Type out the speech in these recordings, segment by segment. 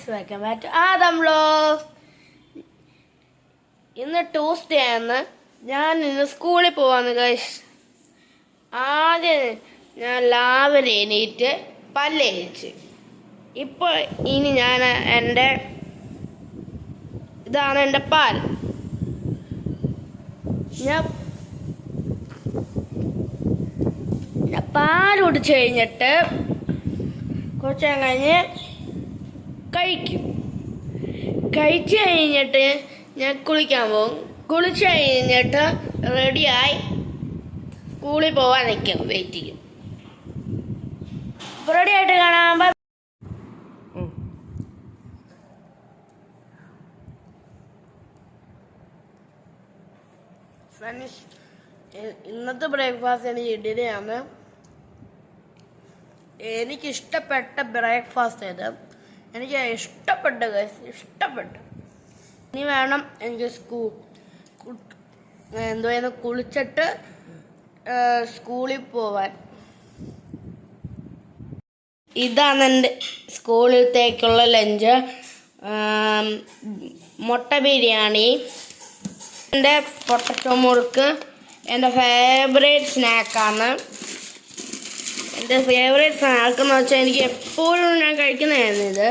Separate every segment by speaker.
Speaker 1: Guys, welcome back to Adam vlogs. ഇന്ന് Tuesday ആണ്. ഞാൻ ഇന്ന് സ്കൂളിൽ പോവാന്ന് ഗൈസ്. ആദ്യം ഞാൻ രാവിലെ എണീറ്റ് പല്ല് തേച്ച്. ഇപ്പോൾ ഇനി ഞാൻ ഇതാണ് എൻ്റെ പാൽ. ഞാൻ പാൽ കുടിച്ച് കഴിഞ്ഞിട്ട് കുറച്ച് നേരം കഴിഞ്ഞ് കഴിച്ച് കഴിഞ്ഞിട്ട് ഞാൻ കുളിക്കാൻ പോകും. കുളിച്ച് കഴിഞ്ഞിട്ട് റെഡിയായി സ്കൂളിൽ പോവാൻ നിൽക്കും, വെയിറ്റ് ചെയ്യും. അപ്പോൾ റെഡി ആയിട്ട് കാണാം. ഇന്നത്തെ ബ്രേക്ക്ഫാസ്റ്റ് എനിക്ക് ഇഡ്ഡലിയാണ്. എനിക്കിഷ്ടപ്പെട്ട ബ്രേക്ക്ഫാസ്റ്റ് ഇത്. എനിക്ക് ഇഷ്ടപ്പെട്ടു. ഇനി വേണം എനിക്ക് കുളിച്ചിട്ട് സ്കൂളിൽ പോവാൻ. ഇതാണ് എൻ്റെ സ്കൂളിലത്തേക്കുള്ള ലഞ്ച്. മുട്ട ബിരിയാണി, എൻ്റെ പൊട്ടറ്റോ മുറുക്ക് എൻ്റെ ഫേവറേറ്റ് സ്നാക്കാണ്. എൻ്റെ ഫേവറേറ്റ് സ്നാക്ക് എന്ന് വെച്ചാൽ എനിക്ക് എപ്പോഴും ഞാൻ കഴിക്കുന്നതായിരുന്നു ഇത്.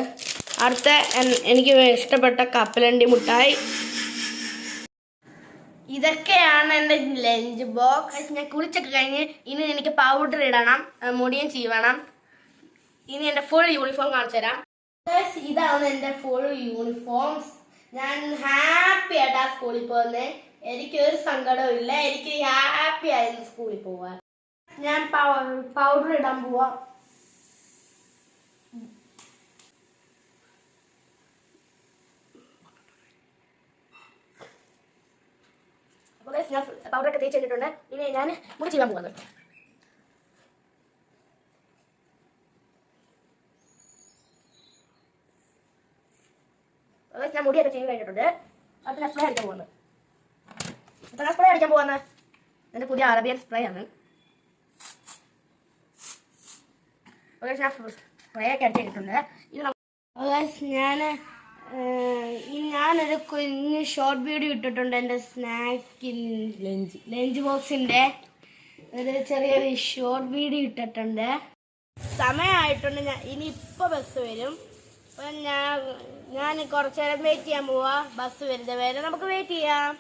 Speaker 1: അടുത്ത എനിക്ക് ഇഷ്ടപ്പെട്ട കപ്പലണ്ടി മുട്ടായി. ഇതൊക്കെയാണ് എൻ്റെ ലഞ്ച് ബോക്സ്. ഞാൻ കുളിച്ചൊക്കെ കഴിഞ്ഞ് ഇനി എനിക്ക് പൗഡർ ഇടണം, മുടിയും ചീവണം. ഇനി എൻ്റെ ഫുൾ യൂണിഫോം കാണിച്ചു തരാം. ഇതാണ് എൻ്റെ ഫുൾ യൂണിഫോംസ്. ഞാൻ ഹാപ്പി ആയിട്ടാണ് സ്കൂളിൽ പോകുന്നത്. എനിക്കൊരു സങ്കടവും ഇല്ല. എനിക്ക് ഹാപ്പി ആയിരുന്നു സ്കൂളിൽ പോവാൻ. ഞാൻ പൗഡർ ഇടാൻ പോവാ. അപ്പോൾ ഞാൻ പൗഡറൊക്കെ തേച്ച് കഴിഞ്ഞിട്ടുണ്ട്. ഇനി ഞാൻ മുടി ചെയ്യാൻ പോവാണ്. ഞാൻ മുടിയൊക്കെ ചെയ്ത് കഴിഞ്ഞിട്ടുണ്ട്. അത് ഞാൻ സ്പ്രേ അടിക്കാൻ പോകുന്നത്. സ്പ്രേ അടിക്കാൻ പോകുന്ന എൻ്റെ പുതിയ അറബിയൻ സ്പ്രേ ആണ്. ഞാൻ സ്പ്രേ ഒക്കെ അടിച്ചിട്ടുണ്ട്. ഞാനൊരു കുഞ്ഞ് ഷോർട്ട് വീഡിയോ ഇട്ടിട്ടുണ്ട്. എൻ്റെ സ്നാക്കിൽ ലഞ്ച് ബോക്സിൻ്റെ ഒരു ചെറിയൊരു ഷോർട്ട് വീഡിയോ ഇട്ടിട്ടുണ്ട്. സമയമായിട്ടുണ്ട്. ഇനി ഇപ്പോൾ ബസ് വരും. അപ്പം ഞാൻ കുറച്ച് നേരം വെയിറ്റ് ചെയ്യാൻ പോവാ. ബസ് വരുന്നത് വരെ നമുക്ക് വെയിറ്റ് ചെയ്യാം.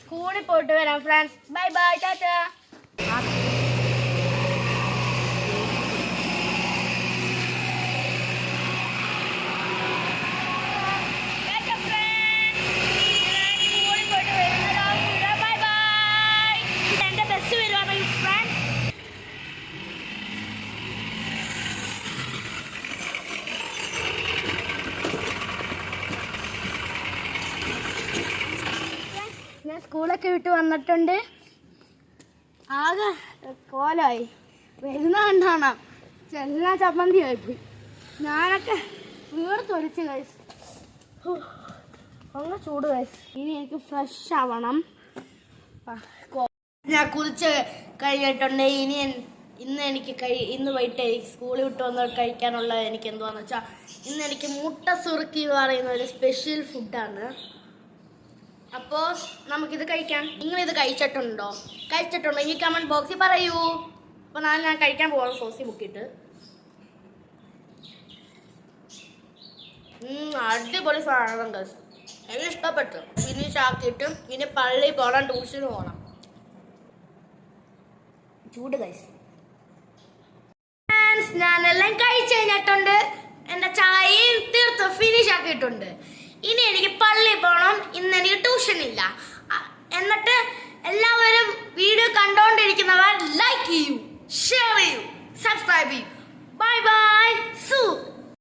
Speaker 1: സ്കൂളിൽ പോയിട്ട് വരാം ഫ്രണ്ട്സ്. Bye bye, Tata. ഞാൻ സ്കൂളൊക്കെ വിട്ട് വന്നിട്ടുണ്ട്. ആകെ കോലമായി. വരുന്ന കണ്ടാണ് എല്ലാം ചമ്മന്തി ആയിപ്പോയി. ഞാനൊക്കെ വീർത്തൊലിച്ച് കഴിച്ചു. അങ്ങനെ ചൂട് കഴിച്ചു. ഇനി എനിക്ക് ഫ്രഷ് ആവണം. ഞാൻ കുളിച്ച് കഴിഞ്ഞിട്ടുണ്ട്. ഇന്ന് വൈകിട്ട് സ്കൂളിൽ വിട്ട് വന്ന് കഴിക്കാനുള്ളത് എനിക്ക് എന്തുവാന്ന് വെച്ചാൽ, ഇന്ന് എനിക്ക് മുട്ട സുറുക്കി എന്ന് പറയുന്ന ഒരു സ്പെഷ്യൽ ഫുഡാണ്. അപ്പോൾ നമുക്കിത് കഴിക്കാം. നിങ്ങളിത് കഴിച്ചിട്ടുണ്ടെങ്കിൽ കമൻറ്റ് ബോക്സിൽ പറയൂ. അപ്പോൾ ഞാൻ കഴിക്കാൻ പോവാണ് സോസി മുക്കിയിട്ട്. അടിപൊളി സാധനം ഗൈസ്, എനിക്ക് ഇഷ്ടപ്പെട്ടു. ഫിനിഷ് ആക്കിയിട്ട് ഇനി പള്ളിയിൽ പോകണം, ട്യൂഷന് പോകണം. ചൂട് ഗൈസ്. ഞാനെല്ലാം കഴിച്ച് കഴിഞ്ഞിട്ടുണ്ട്. എൻ്റെ ചായയും തീർത്ത് ഫിനിഷ് ആക്കിയിട്ടുണ്ട്. ഇനി എനിക്ക് പള്ളിയിൽ പോകണം. ഇന്ന് എനിക്ക് ട്യൂഷൻ ഇല്ല. എന്നിട്ട്